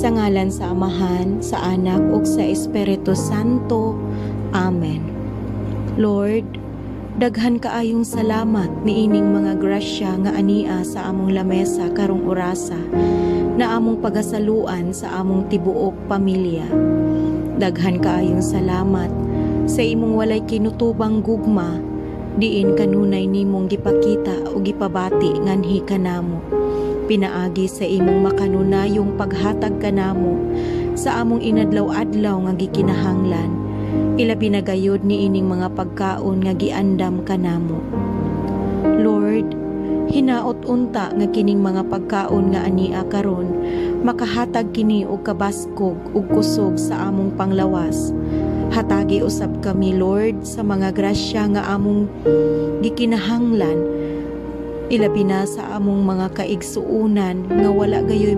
Sa ngalan sa Amahan, sa Anak, ug sa Espiritu Santo. Amen. Lord, daghan kaayong salamat niining mga grasya nga ania sa among lamesa karong orasa na among pagasaluan sa among tibuok pamilya. Daghan kaayong salamat sa imong walay kinutubang gugma, diin kanunay nimong gipakita o gipabati nganhi kanamo. Pinaagi sa imong makanunayong paghatag kanamo sa among inadlaw-adlaw nga gikinahanglan, ilabi na gayud niining mga pagkaon nga giandam kanamo. Lord, hinaot unta nga kining mga pagkaon nga ania karon makahatag kini og kabaskog ug kusog sa among panglawas. Hatagi usab kami, Lord, sa mga grasya nga among gikinahanglan, ilabi na sa among mga kaigsuunan nga wala gayoy